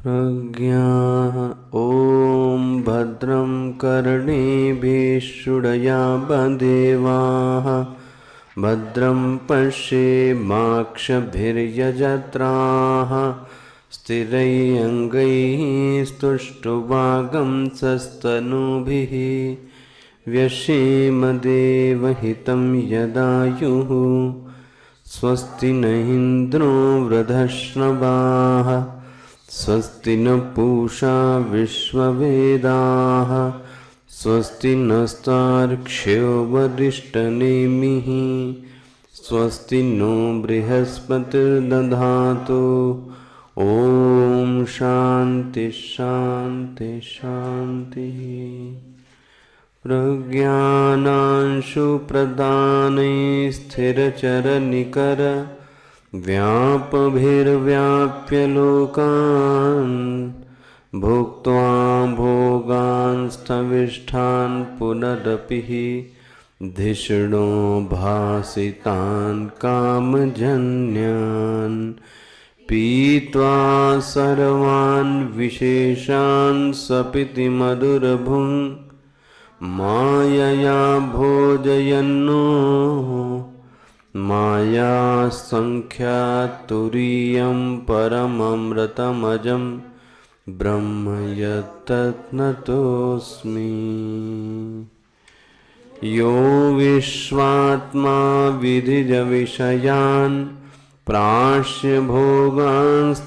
प्रज्ञा ॐ भद्रं कर्णेभिः शृणुयामदेवाः भद्रं पश्येमाक्षभिर्यजत्राः स्थिरैरङ्गैः स्तुष्टुवागंसस्तनूभिः व्यशेमदेवहितं यदायुः स्वस्ति न इन्द्रो वृधश्रवाः स्वस्ति न पूषा विश्ववेदाः स्वस्ति नस्तार्क्ष्यो वरिष्ठनेमिः स्वस्ति नो बृहस्पतिर्दधातु ॐ शान्ति शान्ति शान्तिः। प्रज्ञानांशु प्रदानै स्थिरचरनिकर व्यापभिर्व्याप्य लोकान् भुक्त्वा भोगांस्तविष्ठान् पुनरपि धिषणो भासितान् कामजन्यान् पीत्वा सर्वान् विशेषान् सपिति मधुरभुङ् मायया भोजयन्नो माया संख्यातुरीयं परममृतमजं ब्रह्म यत्तत्नतोऽस्मि। यो विश्वात्मा विधिजविषयान् प्राश्य भोगांस्तविष्ठान्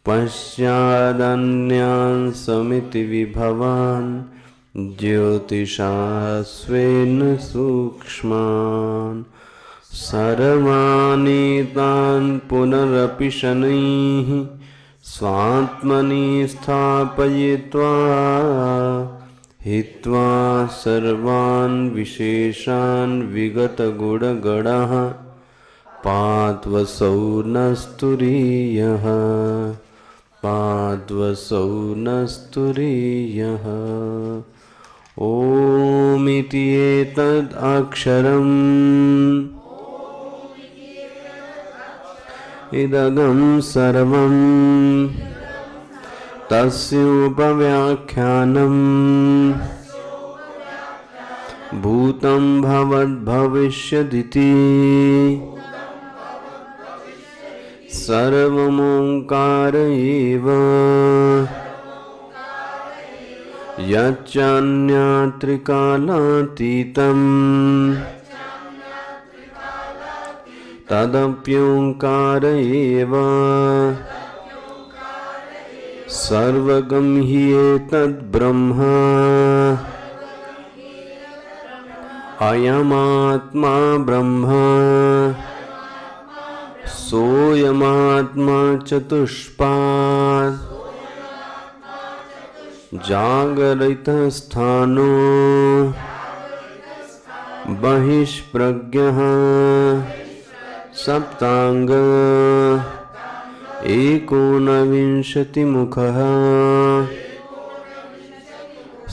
पश्चादन्यान् समिति विभवान् ज्योतिषा स्वेन सूक्ष्मान् सर्वाणि तान् पुनरपि शनैः स्वात्मनि स्थापयित्वा हित्वा सर्वान् विशेषान् विगतगुणगणः पाद्वसौ नस्तुरीयः पाद्वसौ नस्तुरीयः। ओमिति एतद् अक्षरम् इदगं सर्वं तस्योपव्याख्यानं भूतं भवद्भविष्यदिति सर्वमोङ्कार एव यच्चान्यात्रिकालातीतं तदप्योङ्कार एव सर्वगं हि एतद् ब्रह्म अयमात्मा ब्रह्म सोऽयमात्मा चतुष्पात् जागरितस्थानो बहिष्प्रज्ञः सप्तांग एकोनविंशतिमुखः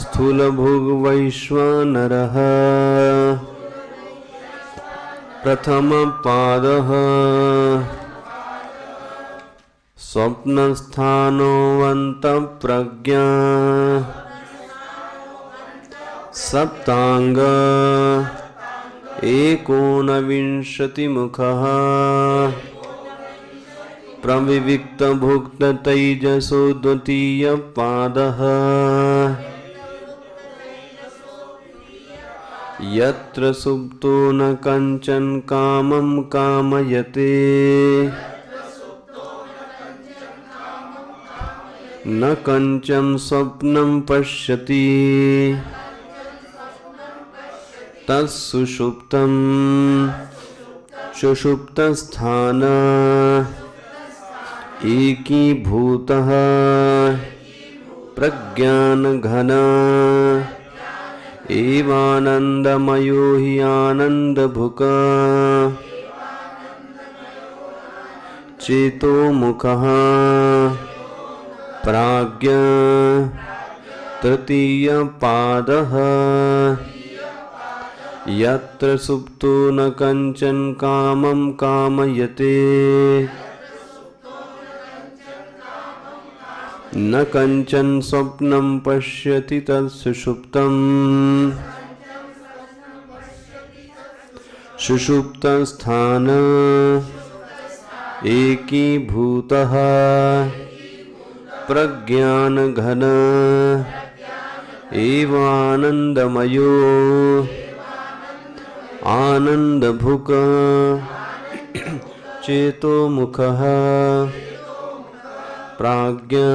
स्थूलभुग्वैश्वानरः प्रथमपादः स्वप्नस्थानोऽन्तःप्रज्ञा सप्तांग एकोनविंशतिमुखः प्रविविक्तभुक्ततैजसो द्वितीयपादः यत्र सुप्तो न कंचन कामं कामयते न कंचन स्वप्नं पश्यति तत्सुषुप्तं सुषुप्तस्थान एकीभूतः प्रज्ञानघन एवानन्दमयो हि आनन्दभुक चेतोमुखः प्राज्ञ तृतीयपादः यत्र सुप्तो न कंचन कामं कामयते न कंचन स्वप्नं पश्यति तत्सुषुप्तम् सुषुप्तस्थान एकीभूतः प्रज्ञानघन एवानन्दमयो आनन्दभुक् चेतोमुखः प्राज्ञा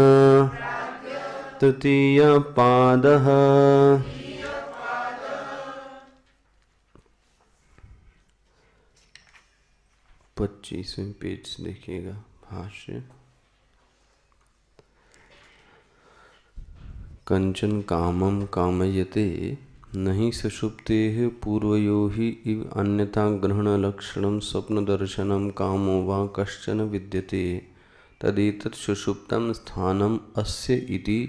तृतीयपादः। 25वें पेज से देखिएगा भाष्य। कंचन कामम कामयते नहि सुषुप्तेः पूर्वयो हि इव अन्यथा ग्रहण लक्षणं स्वप्न दर्शनं कामो वा कश्चन विद्यते तदेतत् सुषुप्तं स्थानम् अस्य इति।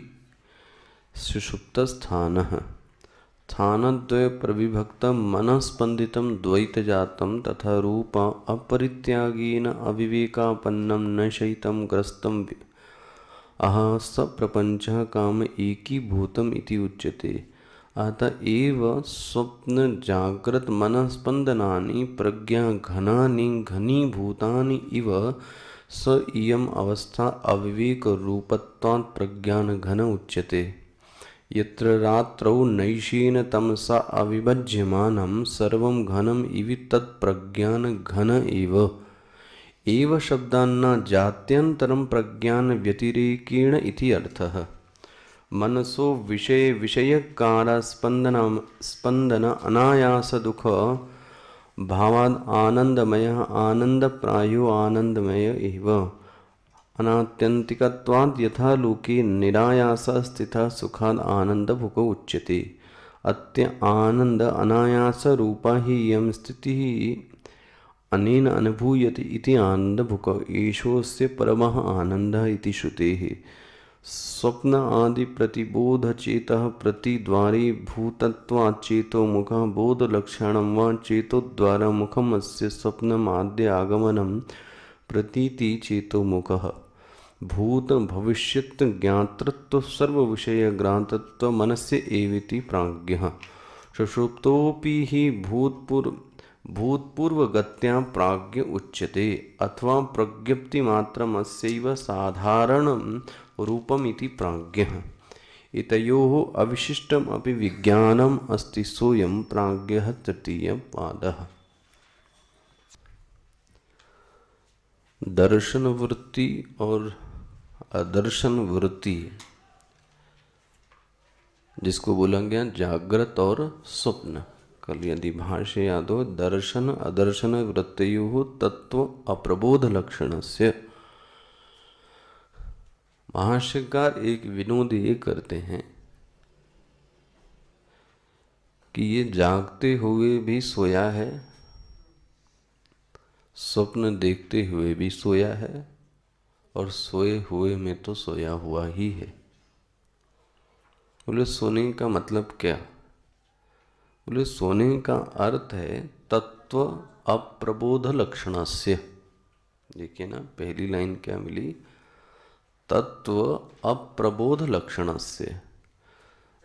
सुषुप्तस्थानः स्थानद्वय प्रविभक्तं मनस्पंदितं द्वैतजातं तथा रूप अपरित्यागेन अविवेकापन्नं न शयितं ग्रस्तं अह स प्रपंचः काम एकीभूतम् इति उच्यते। अतएव स्वप्न जाग्रत मनस्पंदनानि प्रज्ञा घनानि घनीभूतानि इव स इयम् अवस्था अविवेक रूपत्वात् प्रज्ञान घन उच्यते। यत्र रात्रौ नैशेन तमसा अविभज्यमानं सर्वं घनम् इव तत्प्रज्ञान घन एव शब्दान्न जात्यन्तरं प्रज्ञान व्यतिरेकेण इति अर्थः। मनसो विषय विषयकार स्पंदन अनायास दुख भावाद आनंदमयः आनंदप्रायो आनंदमय एव अनात्यंतिकत्वाद् यथा लोके निरायासः स्थितः सुखाद् आनंदभुको उच्यते। अत्य आनंद अनायास रूपा हि इयं स्थितिः अनेन अनुभूयते इति आनंदभुक एषोऽस्य परमः आनंदः इति श्रुतेः। स्वप्न आदि प्रतिबोध चेतः प्रतिद्वारे भूतत्वात् चेतो मुखः बोध लक्षणं वा चेतोद्वारा मुखम् अस्य स्वप्नमाद्य आगमनं प्रतीति चेतो मुखः भूत भविष्यत् ज्ञातृत्व सर्व विषय ग्रान्तत्व मनस्य एवेति प्राज्ञः। सुषुप्तोऽपि हि भूतपूर्वगत्या प्राज्ञ उच्यते अथवा प्रज्ञप्ति मात्रम् अस्यैव साधारणं रूपमिति प्राज्ञः। इतयोः अविशिष्टम् अपि विज्ञानम् अस्ति सोऽयं प्राज्ञः तृतीयपादः। दर्शन वृत्ति और अदर्शन वृत्ति जिसको बोला गया जागृत और स्वप्न। कल यदि भाष्य याद हो, दर्शन अदर्शन वृत्तयोः तत्व अप्रबोध लक्षणस्य। भाष्यकार एक विनोद ये करते हैं कि ये जागते हुए भी सोया है, स्वप्न देखते हुए भी सोया है और सोए हुए में तो सोया हुआ ही है। बोले सोने का मतलब क्या? बोले सोने का अर्थ है तत्व अप्रबोध लक्षणस्य। देखिए ना, पहली लाइन क्या मिली? तत्व अप्रबोध लक्षणस्य।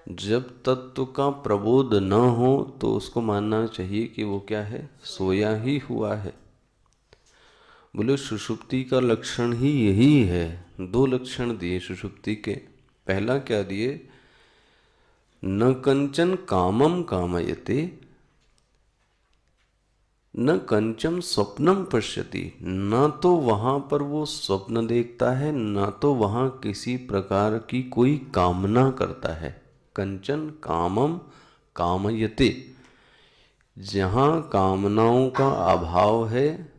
जब तत्व का प्रबोध न हो तो उसको मानना चाहिए कि वो क्या है? सोया ही हुआ है। बोले सुषुप्ति का लक्षण ही यही है। दो लक्षण दिए सुषुप्ति के। पहला क्या दिए? न कंचन कामम कामयते न कंचन स्वप्नम पश्यति। न तो वहां पर वो स्वप्न देखता है, न तो वहां किसी प्रकार की कोई कामना करता है। कंचन कामम कामयते, जहां कामनाओं का अभाव है,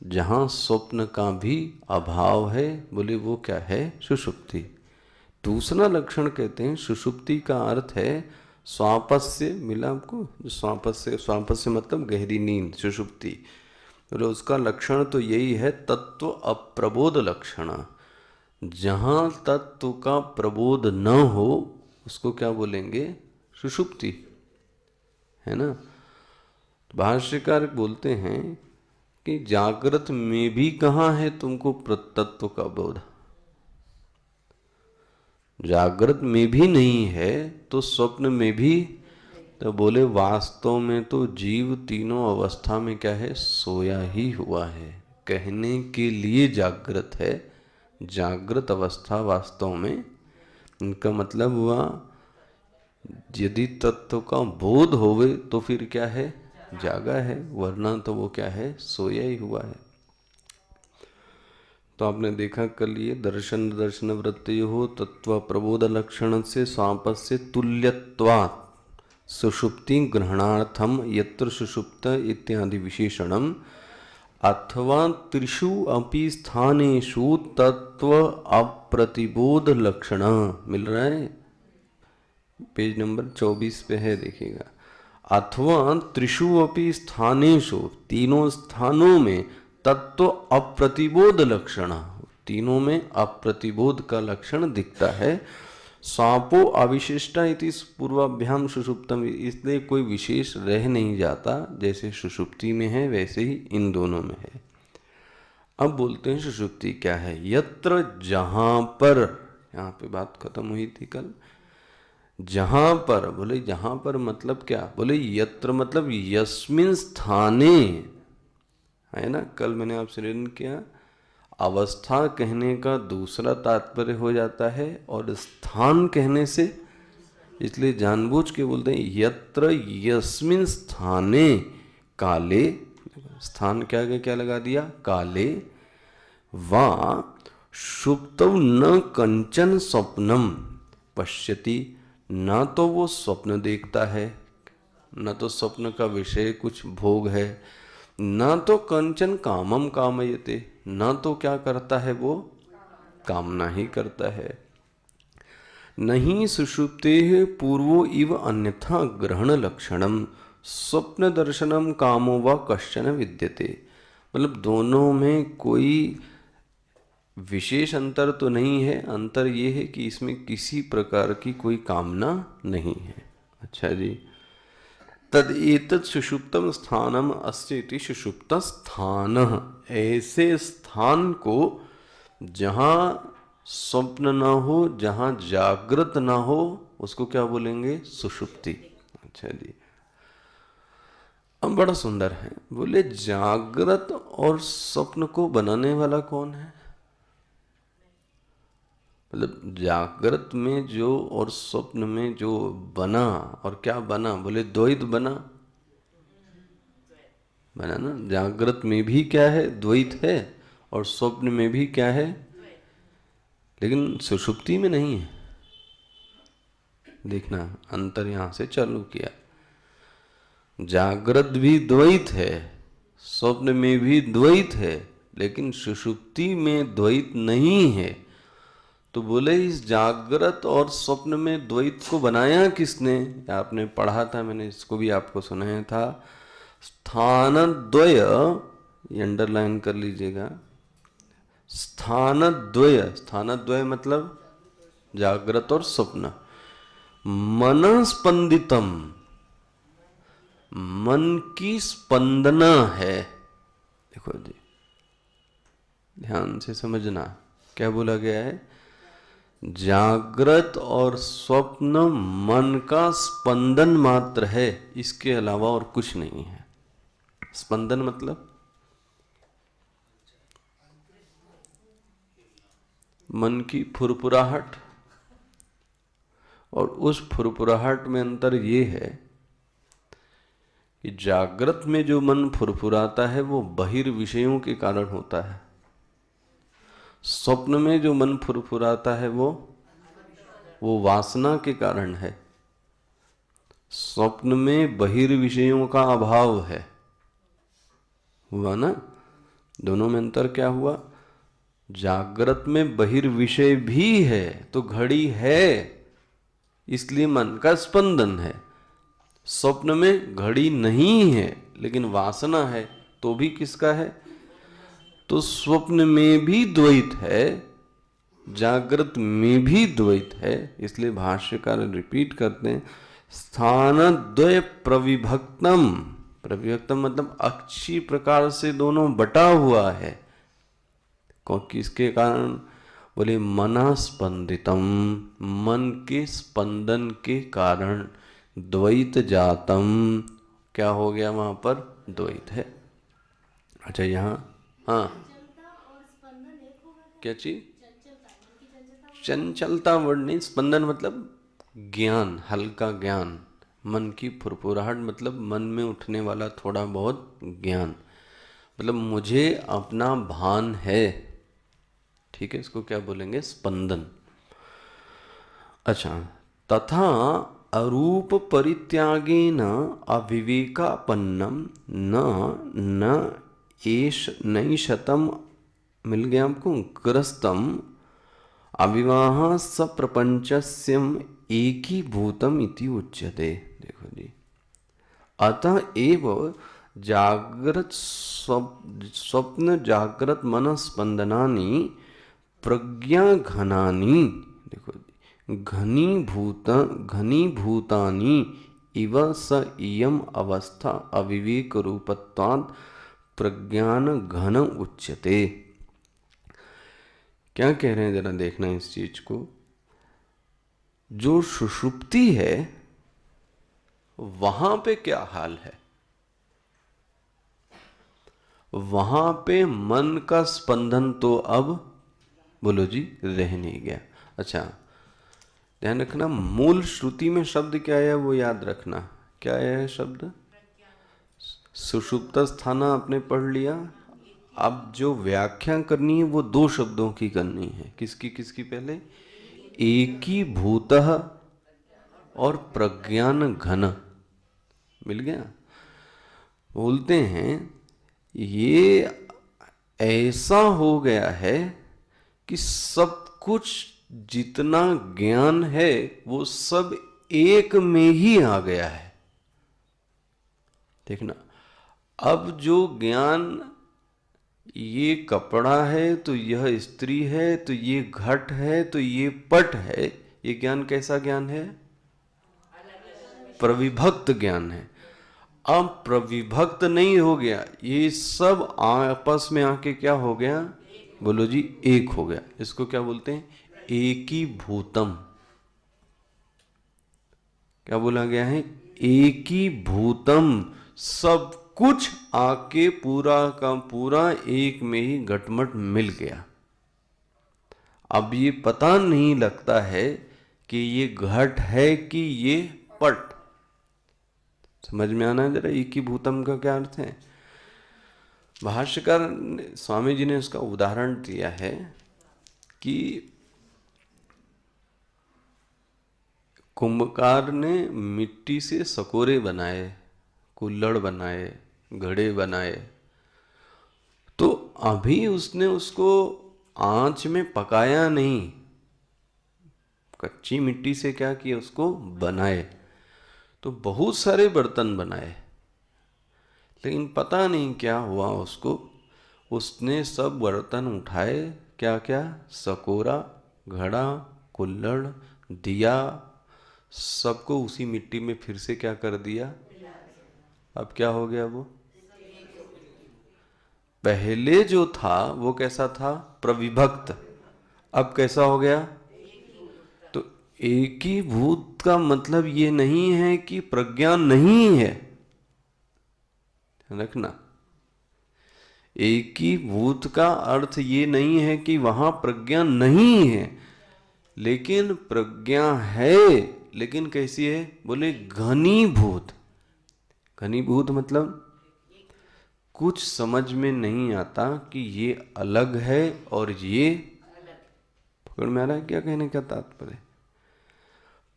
जहां स्वप्न का भी अभाव है, बोले वो क्या है? सुषुप्ति। दूसरा लक्षण कहते हैं सुषुप्ति का अर्थ है स्वापस्य। मिला आपको? स्वापस्य मतलब गहरी नींद, सुषुप्ति। बोले उसका लक्षण तो यही है, तत्व अप्रबोध लक्षण। जहां तत्व का प्रबोध न हो उसको क्या बोलेंगे? सुषुप्ति, है ना। भाष्यकार बोलते हैं कि जागृत में भी कहाँ है तुमको तत्व का बोध? जागृत में भी नहीं है तो स्वप्न में भी, तो बोले वास्तव में तो जीव तीनों अवस्था में क्या है, सोया ही हुआ है। कहने के लिए जागृत है, जागृत अवस्था वास्तव में इनका मतलब हुआ यदि तत्व का बोध होवे तो फिर क्या है, जागा है, वरना तो वो क्या है, सोया ही हुआ है। तो आपने देखा कल ये दर्शन दर्शन वृत्ति हो तत्व प्रबोध लक्षण से स्वापस्य तुल्यत्वात् सुषुप्ति ग्रहणार्थम यत्र सुषुप्त इत्यादि विशेषणम अथवा त्रिषु अपि स्थानेषु तत्व अप्रतिबोध लक्षण मिल रहा है, पेज नंबर 24 पे है, देखिएगा। अथवा त्रिषु अपि स्थानेषु, तीनों स्थानों में तत्व अप्रतिबोध लक्षण, तीनों में अप्रतिबोध का लक्षण दिखता है। सापो अविशिष्टा इति पूर्वाभ्याम सुषुप्तम, इसलिए कोई विशेष रह नहीं जाता, जैसे सुषुप्ति में है वैसे ही इन दोनों में है। अब बोलते हैं सुषुप्ति क्या है। यत्र, जहां पर, यहाँ पे बात खत्म हुई थी कल। जहां पर, बोले जहां पर मतलब क्या, बोले यत्र मतलब यस्मिन स्थाने, है ना। कल मैंने आपसे निर्णय किया अवस्था कहने का दूसरा तात्पर्य हो जाता है और स्थान कहने से, इसलिए जानबूझ के बोलते हैं यत्र यस्मिन स्थाने काले, स्थान क्या आगे क्या लगा दिया, काले, वा सुप्तौ न कंचन स्वप्नम पश्यति, ना तो वो स्वप्न देखता है, न तो स्वप्न का विषय कुछ भोग है, ना तो कंचन कामम कामयते, ना तो क्या करता है वो कामना ही करता है। नहीं सुषुप्ते पूर्वो इव अन्यथा ग्रहण लक्षणम स्वप्न दर्शनम कामो व कश्चन विद्यते, मतलब दोनों में कोई विशेष अंतर तो नहीं है, अंतर ये है कि इसमें किसी प्रकार की कोई कामना नहीं है। अच्छा जी, तद एतत् सुषुप्तम स्थानम अस्ति इति सुषुप्त स्थान, ऐसे स्थान को जहाँ स्वप्न ना हो, जहाँ जागृत ना हो, उसको क्या बोलेंगे, सुषुप्ति। अच्छा जी, अब बड़ा सुंदर है, बोले जागृत और स्वप्न को बनाने वाला कौन है, मतलब जागृत में जो और स्वप्न में जो बना, और क्या बना, बोले द्वैत बना, बना ना। जागृत में भी क्या है, द्वैत है, और स्वप्न में भी क्या है, लेकिन सुषुप्ति में नहीं है। देखना अंतर यहां से चालू किया, जागृत भी द्वैत है, स्वप्न में भी द्वैत है, लेकिन सुषुप्ति में द्वैत नहीं है। तो बोले इस जागृत और स्वप्न में द्वैत को बनाया किसने, आपने पढ़ा था, मैंने इसको भी आपको सुनाया था, स्थानद्वय, ये अंडरलाइन कर लीजिएगा, स्थानद्वय, स्थानद्वय मतलब जागृत और स्वप्न, मन स्पंदितम, मन की स्पंदना है। देखो जी, ध्यान से समझना क्या बोला गया है, जागृत और स्वप्न मन का स्पंदन मात्र है, इसके अलावा और कुछ नहीं है। स्पंदन मतलब मन की फुरफुराहट, और उस फुरफुराहट में अंतर ये है कि जागृत में जो मन फुरफुराता है वो बहिर्विषयों के कारण होता है, स्वप्न में जो मन फुरफुराता है वो वासना के कारण है। स्वप्न में बहिर्विषयों का अभाव है, हुआ ना, दोनों में अंतर क्या हुआ, जागृत में बहिर्विषय भी है तो घड़ी है, इसलिए मन का स्पंदन है, स्वप्न में घड़ी नहीं है लेकिन वासना है, तो भी किसका है, तो स्वप्न में भी द्वैत है, जागृत में भी द्वैत है, इसलिए भाष्यकार रिपीट करते हैं स्थानद्वय प्रविभक्तम, प्रविभक्तम मतलब अच्छी प्रकार से दोनों बटा हुआ है, क्योंकि इसके कारण बोले मना स्पंदितम, मन के स्पंदन के कारण द्वैत जातम, क्या हो गया वहां पर? द्वैत है। अच्छा यहाँ, हाँ क्या चीज? चंचलता वर्ड नहीं, स्पंदन मतलब ज्ञान, हल्का ज्ञान, मन की फुरफुराहट, मतलब मन में उठने वाला थोड़ा बहुत ज्ञान, मतलब मुझे अपना भान है। ठीक है, इसको क्या बोलेंगे? स्पंदन। अच्छा, तथा अरूप परित्यागेन अविवेकापन्नम न न एष नैशतम, मिल गया आपको? ग्रस्तम अविवाह सप्रपंचस्यम एकीभूतम इति उच्यते। देखो जी, अतः एव जागृत स्वप्न जागृत मन स्पंदनानि प्रज्ञा घनानि, देखो घनीभूतानि इव स इयम अवस्था अविवेक रूपत्वात् प्रज्ञान घन उच्यते। क्या कह रहे हैं जरा देखना इस चीज को। जो सुषुप्ति है वहां पे क्या हाल है? वहां पे मन का स्पंदन तो अब, बोलो जी, रह नहीं गया। अच्छा, ध्यान रखना, मूल श्रुति में शब्द क्या है वो याद रखना। क्या है शब्द? सुषुप्त स्थाना आपने पढ़ लिया। अब जो व्याख्या करनी है वो दो शब्दों की करनी है। किसकी किसकी? पहले एकीभूतः और प्रज्ञान घन, मिल गया। बोलते हैं ये ऐसा हो गया है कि सब कुछ जितना ज्ञान है वो सब एक में ही आ गया है। देखना, अब जो ज्ञान, ये कपड़ा है तो यह स्त्री है, तो ये घट है, तो ये पट है, ये ज्ञान कैसा ज्ञान है? प्रविभक्त ज्ञान है। अब प्रविभक्त नहीं हो गया, ये सब आपस में आके क्या हो गया? बोलो जी, एक हो गया। इसको क्या बोलते हैं? एकीभूतम। क्या बोला गया है? एकीभूतम। सब कुछ आके पूरा का पूरा एक में ही घटमट मिल गया। अब ये पता नहीं लगता है कि ये घट है कि ये पट। समझ में आना है जरा एकीभूतम का क्या अर्थ है? भाष्यकार स्वामी जी ने उसका उदाहरण दिया है कि कुंभकार ने मिट्टी से सकोरे बनाए, कुल्हड़ बनाए, घड़े बनाए, तो अभी उसने उसको आंच में पकाया नहीं, कच्ची मिट्टी से क्या किया? उसको बनाए। तो बहुत सारे बर्तन बनाए, लेकिन पता नहीं क्या हुआ उसको। उसने सब बर्तन उठाए, क्या क्या? सकोरा, घड़ा, कुल्हड़, दिया, सबको उसी मिट्टी में फिर से क्या कर दिया? अब क्या हो गया? वो पहले जो था वो कैसा था? प्रविभक्त। अब कैसा हो गया? तो एकीभूत का मतलब ये नहीं है कि प्रज्ञा नहीं है, रखना। एकीभूत का अर्थ ये नहीं है कि वहां प्रज्ञा नहीं है, लेकिन प्रज्ञा है, लेकिन कैसी है? बोले घनीभूत। घनीभूत मतलब कुछ समझ में नहीं आता कि ये अलग है और ये, पकड़ में आ रहा है क्या कहने का तात्पर्य?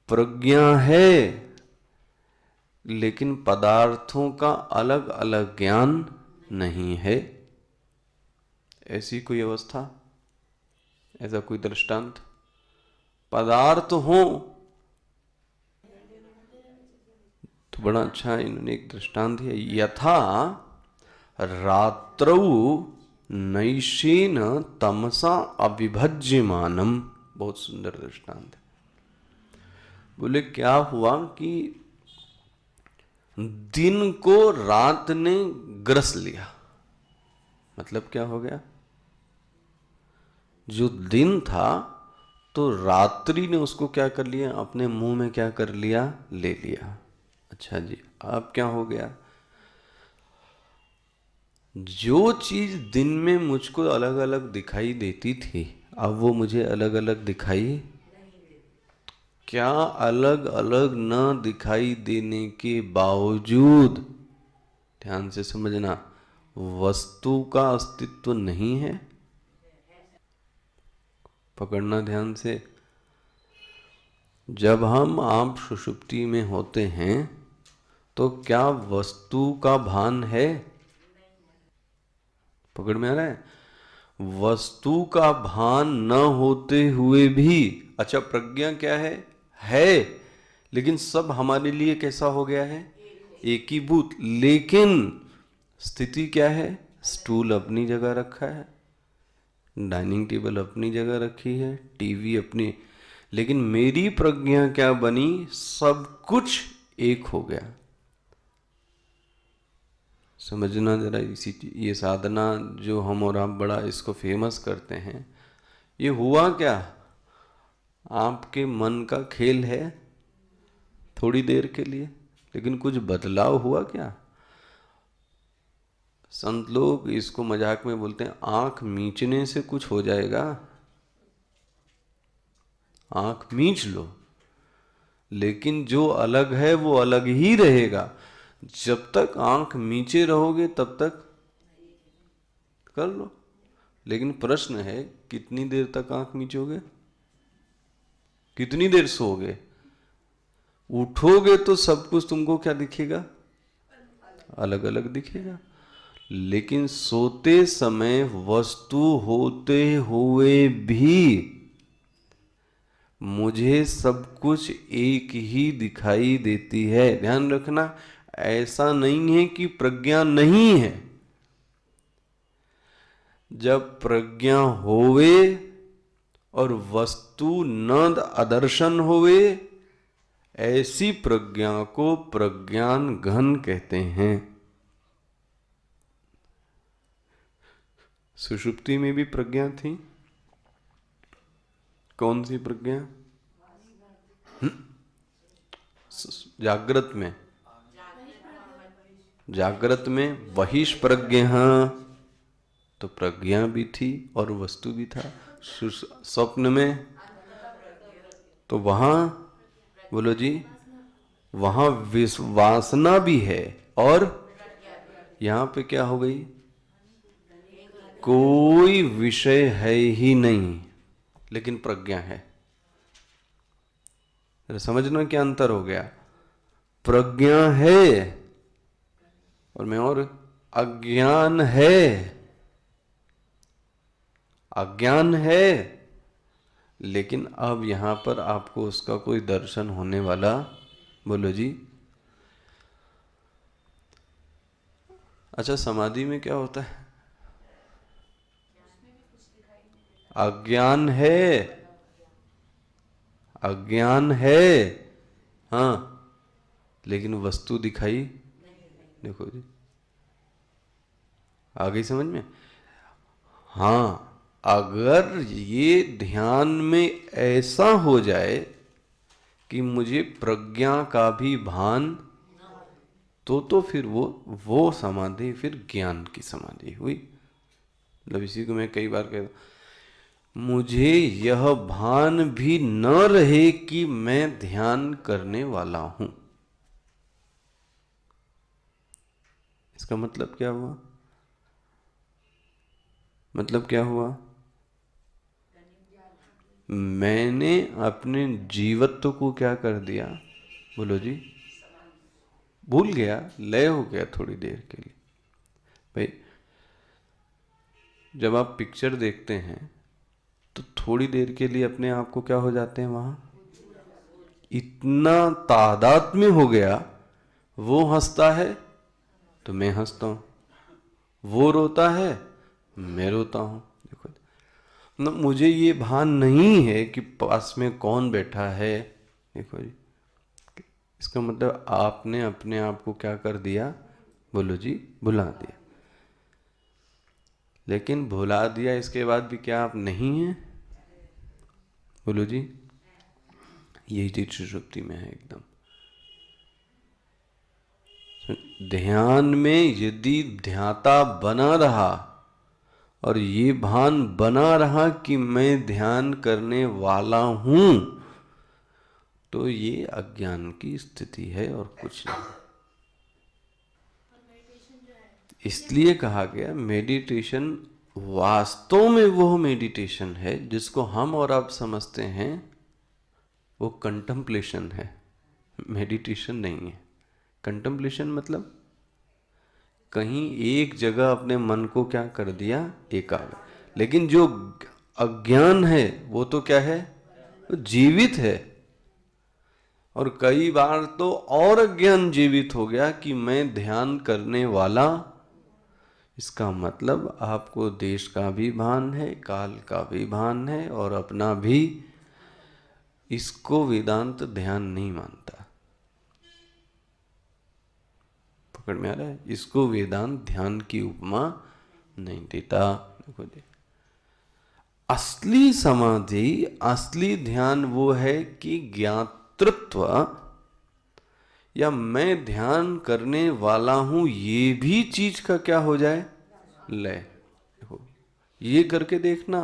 प्रज्ञा है लेकिन पदार्थों का अलग अलग ज्ञान नहीं है। ऐसी कोई अवस्था, ऐसा कोई दृष्टांत? पदार्थ हो तो बड़ा अच्छा इन्होंने एक दृष्टांत दिया। यथा रात्रौ नैशेन तमसा अविभज्यमानम, बहुत सुंदर दृष्टांत है। बोले क्या हुआ कि दिन को रात ने ग्रस लिया। मतलब क्या हो गया? जो दिन था तो रात्रि ने उसको क्या कर लिया, अपने मुंह में क्या कर लिया, ले लिया। अच्छा जी, अब क्या हो गया, जो चीज दिन में मुझको अलग अलग दिखाई देती थी अब वो मुझे अलग अलग दिखाई, क्या अलग अलग न दिखाई देने के बावजूद, ध्यान से समझना, वस्तु का अस्तित्व नहीं है? पकड़ना ध्यान से। जब हम आप सुषुप्ति में होते हैं तो क्या वस्तु का भान है? पकड़ में आ रहा है? वस्तु का भान न होते हुए भी, अच्छा प्रज्ञा क्या है, लेकिन सब हमारे लिए कैसा हो गया है, एकीभूत। लेकिन स्थिति क्या है, स्टूल अपनी जगह रखा है, डाइनिंग टेबल अपनी जगह रखी है, टीवी अपनी, लेकिन मेरी प्रज्ञा क्या बनी, सब कुछ एक हो गया। समझना जरा, इसी ये साधना जो हम और आप बड़ा इसको फेमस करते हैं, ये हुआ क्या, आपके मन का खेल है थोड़ी देर के लिए, लेकिन कुछ बदलाव हुआ क्या? संत लोग इसको मजाक में बोलते हैं, आंख मीचने से कुछ हो जाएगा? आंख मीच लो, लेकिन जो अलग है वो अलग ही रहेगा। जब तक आंख मीचे रहोगे तब तक कर लो, लेकिन प्रश्न है कितनी देर तक आंख मीचोगे, कितनी देर सोओगे? उठोगे तो सब कुछ तुमको क्या दिखेगा, अलग अलग दिखेगा। लेकिन सोते समय वस्तु होते हुए भी मुझे सब कुछ एक ही दिखाई देती है। ध्यान रखना, ऐसा नहीं है कि प्रज्ञा नहीं है। जब प्रज्ञा होवे और वस्तु न अदर्शन होवे, ऐसी प्रज्ञा को प्रज्ञान घन कहते हैं। सुषुप्ति में भी प्रज्ञा थी, कौन सी प्रज्ञा? जागृत में, जागृत में वहीश प्रज्ञा, तो प्रज्ञा भी थी और वस्तु भी था। स्वप्न में तो वहां, बोलो जी, वहां वासना भी है और यहां पे क्या हो गई, कोई विषय है ही नहीं, लेकिन प्रज्ञा है। समझना क्या अंतर हो गया, प्रज्ञा है और मैं और अज्ञान है, अज्ञान है, लेकिन अब यहां पर आपको उसका कोई दर्शन होने वाला, बोलो जी। अच्छा, समाधि में क्या होता है, अज्ञान है, अज्ञान है, हाँ, लेकिन वस्तु दिखाई, देखो जी, आ गई समझ में? हाँ, अगर ये ध्यान में ऐसा हो जाए कि मुझे प्रज्ञा का भी भान, तो फिर वो समाधि फिर ज्ञान की समाधि हुई। मतलब इसी को मैं कई बार कहता हूं, मुझे यह भान भी न रहे कि मैं ध्यान करने वाला हूं। इसका मतलब क्या हुआ, मतलब क्या हुआ, मैंने अपने जीवत्व को क्या कर दिया, बोलो जी, भूल गया, लय हो गया थोड़ी देर के लिए। भाई जब आप पिक्चर देखते हैं तो थोड़ी देर के लिए अपने आप को क्या हो जाते हैं, वहां इतना तादात्म्य हो गया, वो हंसता है तो मैं हंसता हूं, वो रोता है मैं रोता हूं। देखो ना, मुझे ये भान नहीं है कि पास में कौन बैठा है। देखो जी, इसका मतलब आपने अपने आप को क्या कर दिया, बोलो जी, भुला दिया। लेकिन भुला दिया इसके बाद भी क्या आप नहीं हैं? बोलो जी। यही चीज सुषुप्ति में है एकदम। ध्यान में यदि ध्याता बना रहा और ये भान बना रहा कि मैं ध्यान करने वाला हूं, तो ये अज्ञान की स्थिति है और कुछ नहीं। इसलिए कहा गया मेडिटेशन वास्तव में वो मेडिटेशन है जिसको हम और आप समझते हैं वो कंटेम्पलेशन है, मेडिटेशन नहीं है। कंटेम्पलेशन मतलब कहीं एक जगह अपने मन को क्या कर दिया, एकाग्र। लेकिन जो अज्ञान है वो तो क्या है, वो जीवित है। और कई बार तो और अज्ञान जीवित हो गया कि मैं ध्यान करने वाला। इसका मतलब आपको देश का भी भान है, काल का भी भान है और अपना भी। इसको वेदांत ध्यान नहीं मानता। पकड़ में आ रहा है? इसको वेदांत ध्यान की उपमा नहीं देता। देखो जी, असली समाधि, असली ध्यान वो है कि ज्ञातृत्व या मैं ध्यान करने वाला हूं ये भी चीज का क्या हो जाए, लय। देखो ये करके देखना।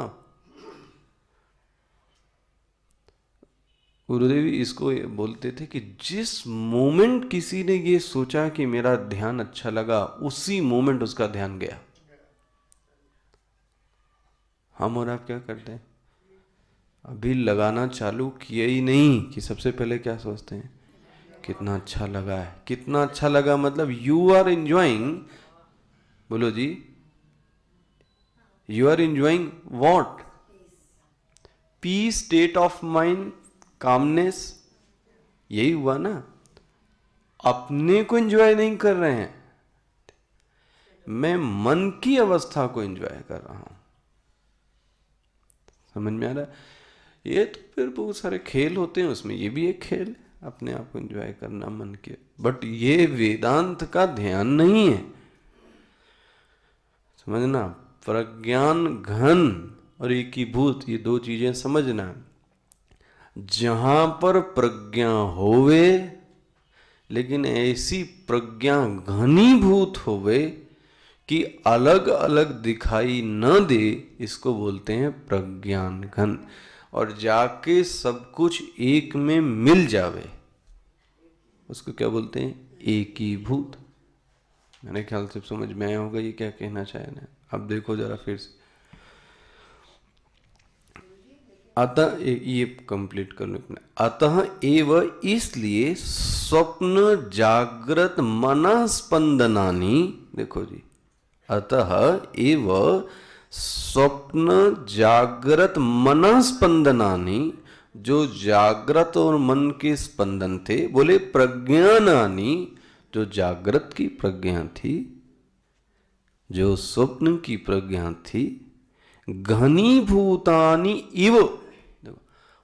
गुरुदेव इसको बोलते थे कि जिस मोमेंट किसी ने ये सोचा कि मेरा ध्यान अच्छा लगा, उसी मोमेंट उसका ध्यान गया। हम और आप क्या करते हैं, अभी लगाना चालू किया ही नहीं कि सबसे पहले क्या सोचते हैं, कितना अच्छा लगा है। कितना अच्छा लगा मतलब यू आर एंजॉइंग। बोलो जी, you are enjoying what? Peace, state of mind, calmness. यही हुआ ना। अपने को एंजॉय नहीं कर रहे हैं, मैं मन की अवस्था को एंजॉय कर रहा हूं। समझ में आ रहा है? ये तो फिर बहुत सारे खेल होते हैं, उसमें ये भी एक खेल है, अपने आप को एंजॉय करना मन के। बट ये वेदांत का ध्यान नहीं है। समझना, प्रज्ञान घन और एकीभूत, ये दो चीजें समझना। जहां पर प्रज्ञा होवे, लेकिन ऐसी प्रज्ञा घनीभूत होवे कि अलग अलग दिखाई न दे, इसको बोलते हैं प्रज्ञान घन। और जाके सब कुछ एक में मिल जावे, उसको क्या बोलते हैं, एकीभूत। मेरे ख्याल से समझ में आया होगा ये क्या कहना चाहे ना। अब देखो जरा फिर से। अतः ये कंप्लीट कर लो। अतः एव, इसलिए स्वप्न जागृत मनस्पंदनानि। देखो जी, अतः एव स्वप्न जागृत मनस्पंदनानि, जो जागृत और मन के स्पंदन थे, बोले प्रज्ञानानि, जो जागृत की प्रज्ञा थी, जो स्वप्न की प्रज्ञा थी, घनीभूतानि इव,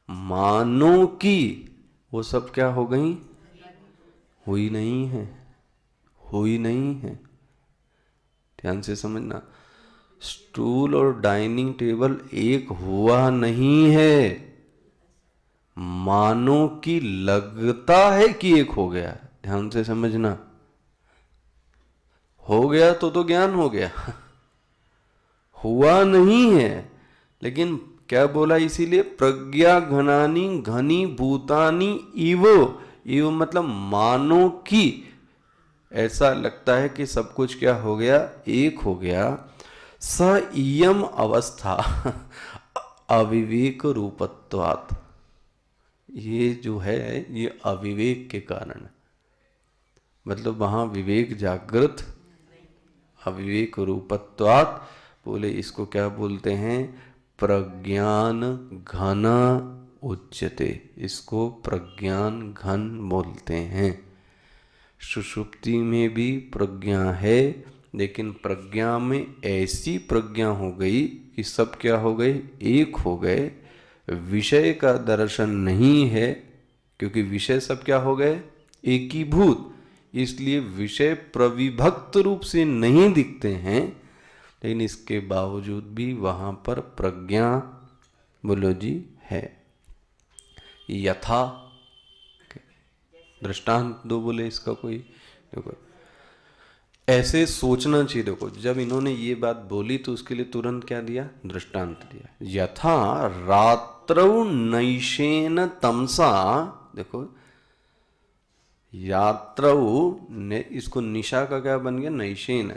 मानो की वो सब क्या हो गई, हुई नहीं है, हुई नहीं है। ध्यान से समझना, स्टूल और डाइनिंग टेबल एक हुआ नहीं है। मानो की लगता है कि एक हो गया। ध्यान से समझना, हो गया तो ज्ञान हो गया, हुआ नहीं है। लेकिन क्या बोला, इसीलिए प्रज्ञा घनानी घनी भूतानी इव। इव मतलब मानो की ऐसा लगता है कि सब कुछ क्या हो गया, एक हो गया। स इयम अवस्था अविवेक रूपत्वात्, ये जो है ये अविवेक के कारण, मतलब वहां विवेक जागृत, अविवेक रूपत्वात्। बोले इसको क्या बोलते हैं, प्रज्ञान घन उच्यते। इसको प्रज्ञान घन बोलते हैं। सुषुप्ति में भी प्रज्ञा है, लेकिन प्रज्ञा में ऐसी प्रज्ञा हो गई कि सब क्या हो गए, एक हो गए। विषय का दर्शन नहीं है, क्योंकि विषय सब क्या हो गए, एकीभूत। इसलिए विषय प्रविभक्त रूप से नहीं दिखते हैं, लेकिन इसके बावजूद भी वहां पर प्रज्ञा बोलो जी है। यथा दृष्टांत दो बोले इसका कोई। देखो ऐसे सोचना चाहिए। देखो जब इन्होंने ये बात बोली तो उसके लिए तुरंत क्या दिया, दृष्टांत दिया। यथा रात्रौ नैशेन तमसा, देखो यात्रौ ने इसको निशा का क्या बन गया, नैशेन।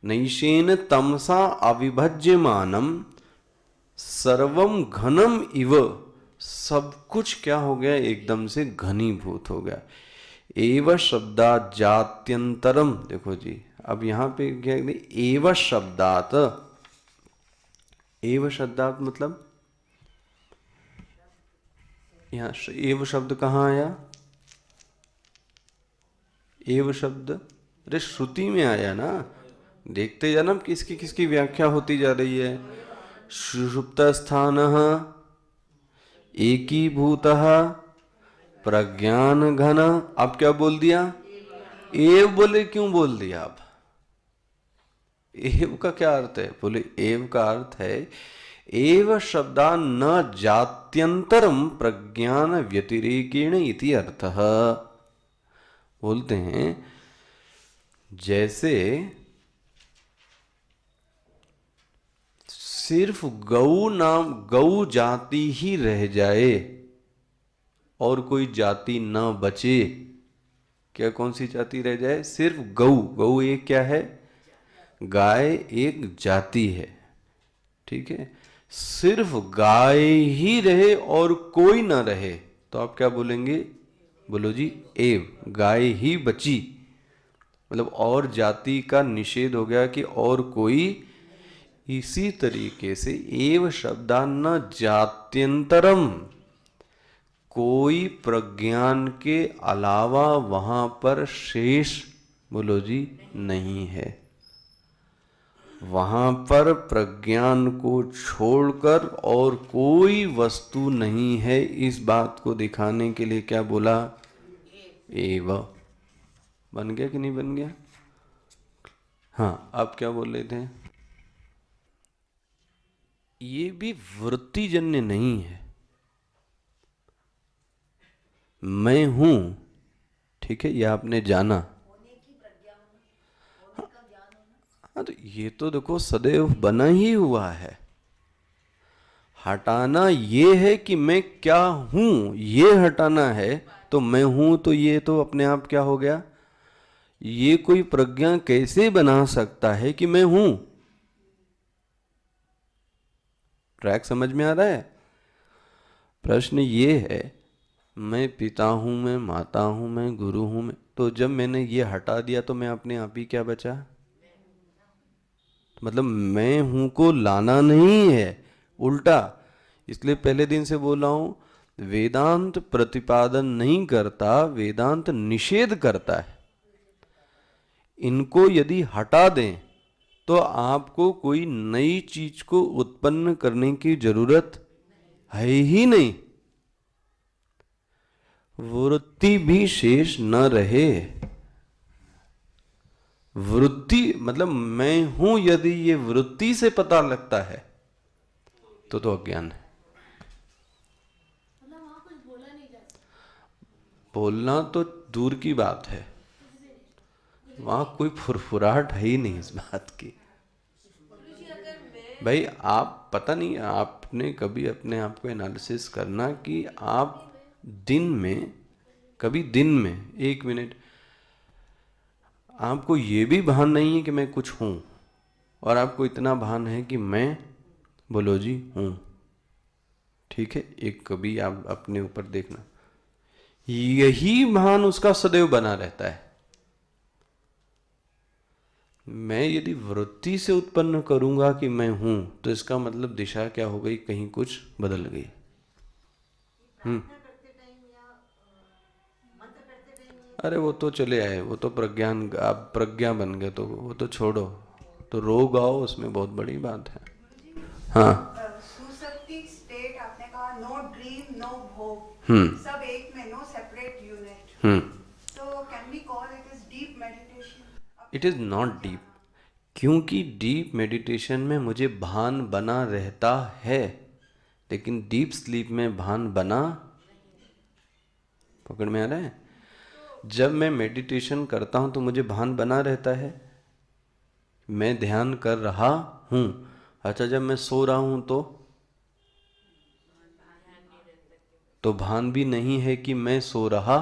नैशेन तमसा अविभज्यमानम सर्वम घनम इव, सब कुछ क्या हो गया, एकदम से घनीभूत हो गया। एव शब्दात जात्यंतरम, देखो जी अब यहां पे क्या है, एव शब्दात। एव शब्दात मतलब यहां एव शब्द कहाँ आया, एव शब्द अरे श्रुति में आया ना। देखते जाना किसकी किसकी व्याख्या होती जा रही है। सुषुप्त स्थान एकीभूतः प्रज्ञान घन। अब क्या बोल दिया, एव बोले, क्यों बोल दिया आप, एव का क्या अर्थ है, बोले एव का अर्थ है एव शब्दा न जात्यंतरम प्रज्ञान व्यतिरेकेण इति अर्थः। बोलते हैं जैसे सिर्फ गौ नाम गौ जाति ही रह जाए और कोई जाति न बचे, क्या कौन सी जाति रह जाए, सिर्फ गौ। गौ एक क्या है, गाय एक जाति है, ठीक है। सिर्फ गाय ही रहे और कोई ना रहे तो आप क्या बोलेंगे, बोलो जी एव, गाय ही बची, मतलब और जाति का निषेध हो गया कि और कोई। इसी तरीके से एव शब्दान्न जात्यंतरम, कोई प्रज्ञान के अलावा वहां पर शेष बोलो जी नहीं है। वहां पर प्रज्ञान को छोड़कर और कोई वस्तु नहीं है, इस बात को दिखाने के लिए क्या बोला, एव। बन गया कि नहीं बन गया। हाँ आप क्या बोल रहे थे, ये भी वृत्तिजन्य नहीं है। मैं हूं, ठीक है, ये आपने जाना। हाँ तो ये तो देखो सदैव बना ही हुआ है। हटाना ये है कि मैं क्या हूं, ये हटाना है। तो मैं हूं तो ये तो अपने आप क्या हो गया, ये कोई प्रज्ञा कैसे बना सकता है कि मैं हूं। ट्रैक समझ में आ रहा है। प्रश्न ये है, मैं पिता हूं, मैं माता हूं, मैं गुरु हूं, मैं, तो जब मैंने ये हटा दिया तो मैं अपने आप ही क्या बचा, मतलब मैं हूं को लाना नहीं है, उल्टा। इसलिए पहले दिन से बोल रहा हूं, वेदांत प्रतिपादन नहीं करता, वेदांत निषेध करता है। इनको यदि हटा दें तो आपको कोई नई चीज को उत्पन्न करने की जरूरत है ही नहीं। वृत्ति भी शेष न रहे। वृत्ति मतलब मैं हूं, यदि ये वृत्ति से पता लगता है तो अज्ञान है। बोलना तो दूर की बात है, वहां कोई फुरफुराहट है ही नहीं इस बात की। भाई आप पता नहीं, आपने कभी अपने आप को एनालिसिस करना कि आप दिन में, कभी दिन में 1 मिनट आपको ये भी भान नहीं है कि मैं कुछ हूं, और आपको इतना भान है कि मैं बोलो जी हूं, ठीक है। एक कभी आप अपने ऊपर देखना, यही भान उसका सदैव बना रहता है। मैं यदि वृत्ति से उत्पन्न करूंगा कि मैं हूं तो इसका मतलब दिशा क्या हो गई, कहीं कुछ बदल गई। अरे वो तो चले आए, वो तो प्रज्ञान, आप प्रज्ञा बन गए तो वो तो छोड़ो, तो रोग आओ उसमें बहुत बड़ी बात है। हाँ सुसुप्ति स्टेट आपने कहा, नो ड्रीम नो भोग, सब एक में, no separate unit. So can we call it as deep meditation? It is not deep, क्योंकि डीप मेडिटेशन में मुझे भान बना रहता है, लेकिन डीप स्लीप में भान बना, पकड़ में आ रहा है? जब मैं मेडिटेशन करता हूं तो मुझे भान बना रहता है, मैं ध्यान कर रहा हूं। अच्छा, जब मैं सो रहा हूं तो भान भी नहीं है कि मैं सो रहा।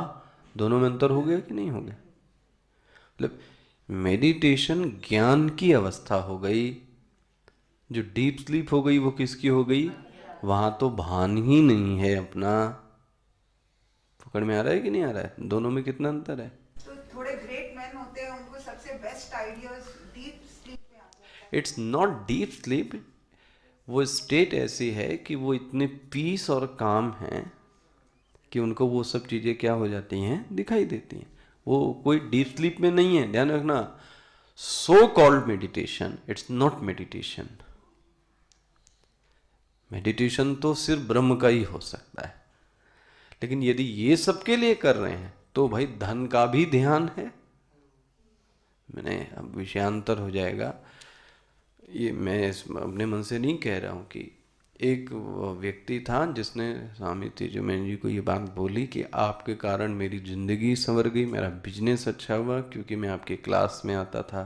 दोनों में अंतर हो गया कि नहीं हो गया? मतलब मेडिटेशन ज्ञान की अवस्था हो गई, जो डीप स्लीप हो गई वो किसकी हो गई? वहां तो भान ही नहीं है अपना। पकड़ में आ रहा है कि नहीं आ रहा है? दोनों में कितना अंतर है? तो थोड़े ग्रेट मैन होते हैं, उनको सबसे बेस्ट आइडियाज डीप स्लीप में आते हैं। It's not deep sleep. वो स्टेट ऐसी है कि वो इतने पीस और काम हैं कि उनको वो सब चीज़ें क्या हो जाती हैं, दिखाई देती हैं। वो कोई डीप स्लीप में नहीं है, ध्यान रखना। So called meditation, it's not meditation. Meditation तो सिर्फ ब्रह्म का ही हो सकता है। लेकिन यदि ये सबके लिए कर रहे हैं तो भाई धन का भी ध्यान है। मैंने अब विषयांतर हो जाएगा, ये मैं अपने मन से नहीं कह रहा हूं कि एक व्यक्ति था जिसने स्वामी तेजोमणि जी को ये बात बोली कि आपके कारण मेरी जिंदगी संवर गई, मेरा बिजनेस अच्छा हुआ क्योंकि मैं आपके क्लास में आता था।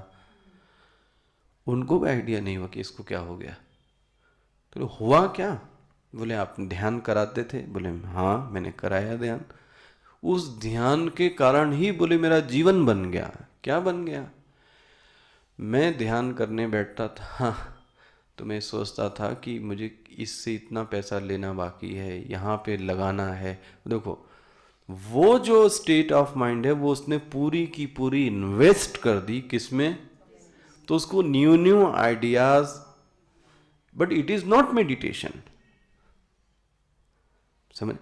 उनको भी आइडिया नहीं हुआ कि इसको क्या हो गया। तो हुआ क्या? बोले आप ध्यान कराते थे? बोले हाँ मैंने कराया ध्यान। उस ध्यान के कारण ही बोले मेरा जीवन बन गया। क्या बन गया? मैं ध्यान करने बैठता था तो मैं सोचता था कि मुझे इससे इतना पैसा लेना बाकी है, यहाँ पे लगाना है। देखो वो जो स्टेट ऑफ माइंड है वो उसने पूरी की पूरी इन्वेस्ट कर दी किसमें? तो उसको new new ideas, but it is not meditation. समझ?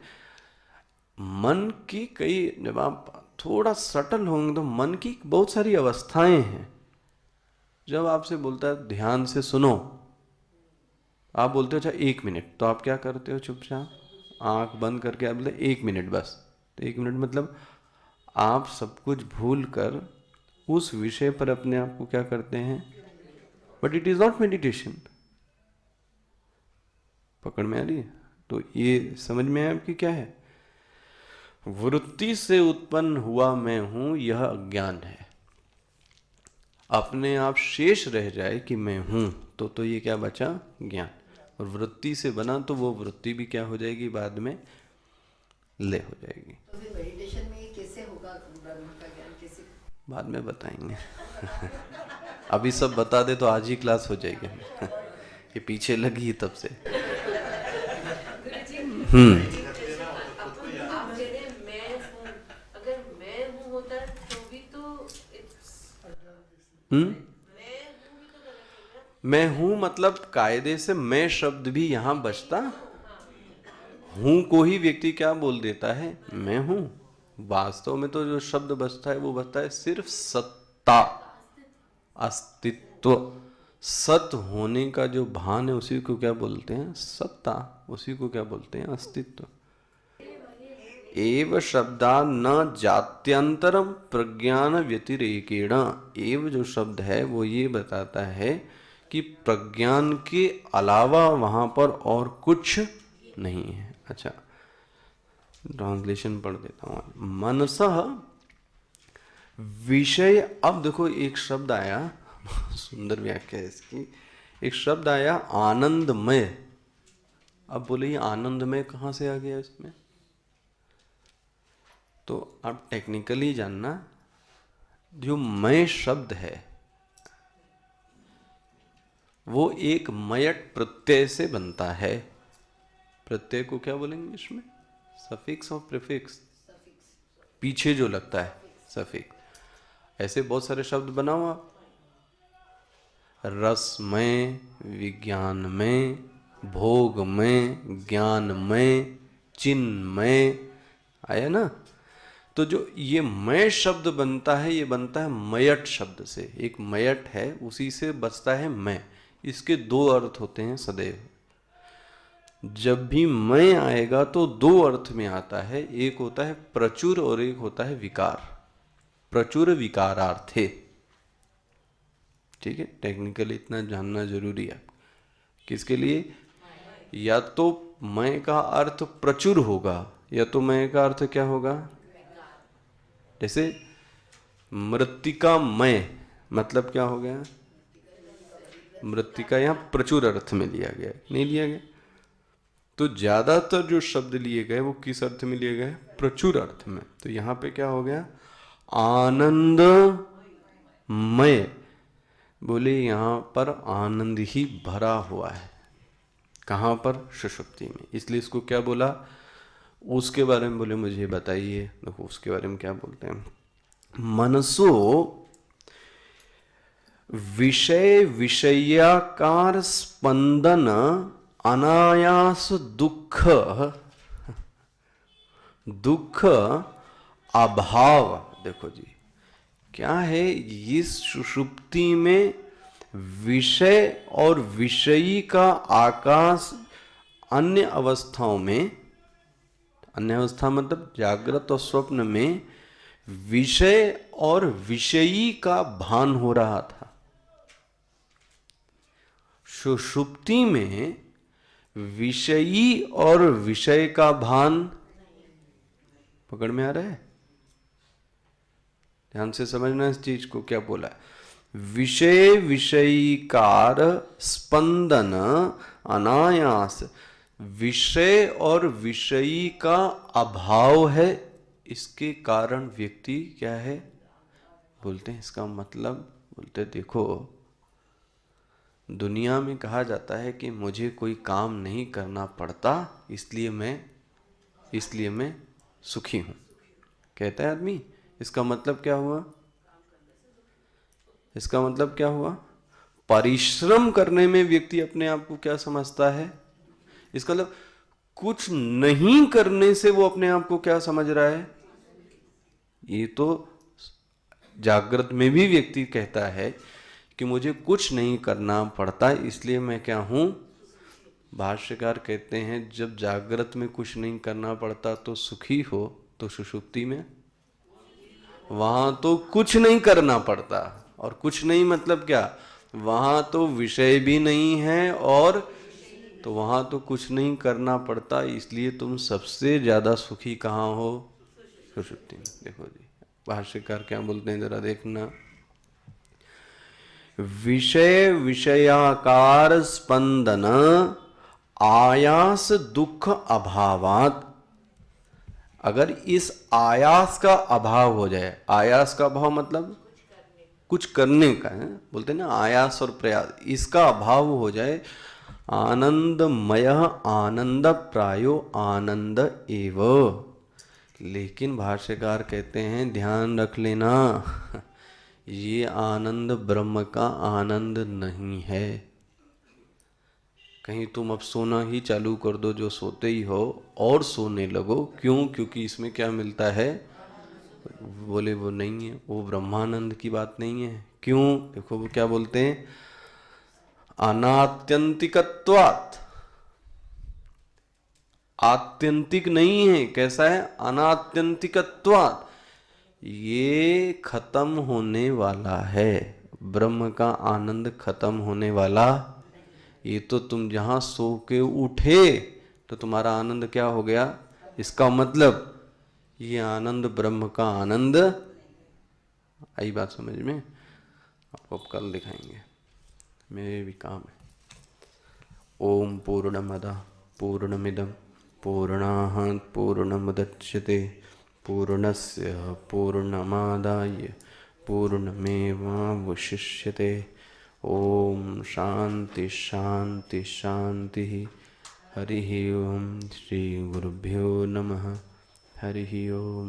मन की कई, जब आप थोड़ा सटल होंगे तो मन की बहुत सारी अवस्थाएं हैं। जब आपसे बोलता है ध्यान से सुनो, आप बोलते हो अच्छा 1 मिनट, तो आप क्या करते हो? चुपचाप आंख बंद करके आप बोलते 1 मिनट बस। तो 1 मिनट मतलब आप सब कुछ भूल कर उस विषय पर अपने आप को क्या करते हैं? But it is not meditation. पकड़ में आ रही है? तो ये समझ में आया आपकी क्या है? वृत्ति से उत्पन्न हुआ मैं हूं, यह अज्ञान है। अपने आप शेष रह जाए कि मैं हूं, तो ये क्या बचा? ज्ञान। और वृत्ति से बना तो वो वृत्ति भी क्या हो जाएगी? बाद में लय हो जाएगी। तो फिर मेडिटेशन में ये कैसे होगा ब्रह्म का ज्ञान? कैसे? बाद में बताएंगे। अभी सब बता दे तो आज ही क्लास हो जाएगी। ये पीछे लगी है तब से। आप कह रहे हैं मैं हूँ, अगर मैं हूँ होता तो भी तो मैं हूं मतलब कायदे से मैं शब्द भी यहां बचता। हूं को ही व्यक्ति क्या बोल देता है? मैं हूं। वास्तव में तो जो शब्द बचता है वो बचता है सिर्फ सत्ता, अस्तित्व। सत होने का जो भान है उसी को क्या बोलते हैं? सत्ता। उसी को क्या बोलते हैं? अस्तित्व। एव शब्दा न जात्यंतरम प्रज्ञान व्यतिरेकेण। एव जो शब्द है वो ये बताता है कि प्रज्ञान के अलावा वहां पर और कुछ नहीं है। अच्छा, ट्रांसलेशन पढ़ देता हूं। मनसः विषय। अब देखो एक शब्द आया, सुंदर व्याख्या है इसकी। एक शब्द आया आनंदमय। अब बोले ये आनंदमय कहां से आ गया इसमें? तो आप टेक्निकली जानना, जो मय शब्द है वो एक मयट प्रत्यय से बनता है। प्रत्यय को क्या बोलेंगे इसमें? सफिक्स और प्रीफिक्स। पीछे जो लगता है सफिक्स। ऐसे बहुत सारे शब्द बनाओ आप। रसमय, विज्ञानमय, भोगमय, ज्ञानमय, चिन्मय, आया ना? तो जो ये मय शब्द बनता है ये बनता है मयट शब्द से। एक मयट है उसी से बचता है मय। इसके 2 अर्थ होते हैं सदैव। जब भी मय आएगा तो 2 अर्थ में आता है। एक होता है प्रचुर और एक होता है विकार। प्रचुर विकारार्थे। ठीक है, टेक्निकली इतना जानना जरूरी है। किसके लिए? या तो मैं का अर्थ प्रचुर होगा, या तो मैं का अर्थ क्या होगा? जैसे मृत्तिका मय, मतलब क्या हो गया? मृत्तिका यहाँ प्रचुर अर्थ में लिया गया, नहीं लिया गया। तो ज्यादातर जो शब्द लिए गए वो किस अर्थ में लिए गए? प्रचुर अर्थ में। तो यहाँ पे क्या हो गया? आनंदमय। बोले यहाँ पर आनंद ही भरा हुआ है। कहाँ पर? सुषुप्ति में। इसलिए इसको क्या बोला? उसके बारे में बोले मुझे बताइए। देखो उसके बारे में क्या बोलते हैं। मनसो विषय विषयाकार स्पंदन अनायास दुख दुख अभाव। देखो जी क्या है, इस सुषुप्ति में विषय और विषयी का आकाश अन्य अवस्थाओं में, अन्य अवस्था मतलब जागृत और स्वप्न में विषय और विषयी का भान हो रहा था। सुषुप्ति में विषयी और विषय का भान पकड़ में आ रहा है? ध्यान से समझना इस चीज को। क्या बोला? विषय विषयीकार स्पंदन अनायास, विषय और विषयी का अभाव है, इसके कारण व्यक्ति क्या है? बोलते हैं इसका मतलब, बोलते देखो दुनिया में कहा जाता है कि मुझे कोई काम नहीं करना पड़ता, इसलिए मैं सुखी हूं, कहता है आदमी। इसका मतलब क्या हुआ? इसका मतलब क्या हुआ? परिश्रम करने में व्यक्ति अपने आप को क्या समझता है? इसका मतलब कुछ नहीं करने से वो अपने आप को क्या समझ रहा है? ये तो जागृत में भी व्यक्ति कहता है कि मुझे कुछ नहीं करना पड़ता, इसलिए मैं क्या हूं? भाष्यकार कहते हैं जब जागृत में कुछ नहीं करना पड़ता तो सुखी हो, तो सुषुप्ति में वहां तो कुछ नहीं करना पड़ता। और कुछ नहीं मतलब क्या? वहां तो विषय भी नहीं है और तो वहां तो कुछ नहीं करना पड़ता, इसलिए तुम सबसे ज्यादा सुखी कहाँ हो? सुषुप्ति में। देखो जी भाष्यकार क्या बोलते हैं, जरा देखना। विषय विषयाकार स्पंदन आयास दुख अभावात। अगर इस आयास का अभाव हो जाए, आयास का अभाव मतलब कुछ करने का है, बोलते हैं ना आयास और प्रयास, इसका अभाव हो जाए, आनंदमय आनंद प्रायो आनंद एव। लेकिन भाष्यकार कहते हैं ध्यान रख लेना, ये आनंद ब्रह्म का आनंद नहीं है। कहीं तुम अब सोना ही चालू कर दो जो सोते ही हो और सोने लगो, क्यों? क्योंकि इसमें क्या मिलता है? बोले वो नहीं है, वो ब्रह्मानंद की बात नहीं है। क्यों? देखो वो क्या बोलते हैं, अनात्यंतिकत्वात्। आत्यंतिक नहीं है, कैसा है? अनात्यंतिकत्वात्, ये खत्म होने वाला है। ब्रह्म का आनंद खत्म होने वाला, ये तो तुम जहां सो के उठे तो तुम्हारा आनंद क्या हो गया? इसका मतलब ये आनंद ब्रह्म का आनंद। आई बात समझ में? आपको कल दिखाएंगे, मेरे भी काम है। ओम पूर्णमदः पूर्णमिदं पूर्णात् पूर्णमुदच्यते पूर्णस्य पूर्णमादाय पूर्णमेवावशिष्यते। ओम शांति शांति शांति। हरि ओम। श्री गुरुभ्यो नमः। हरि ओम।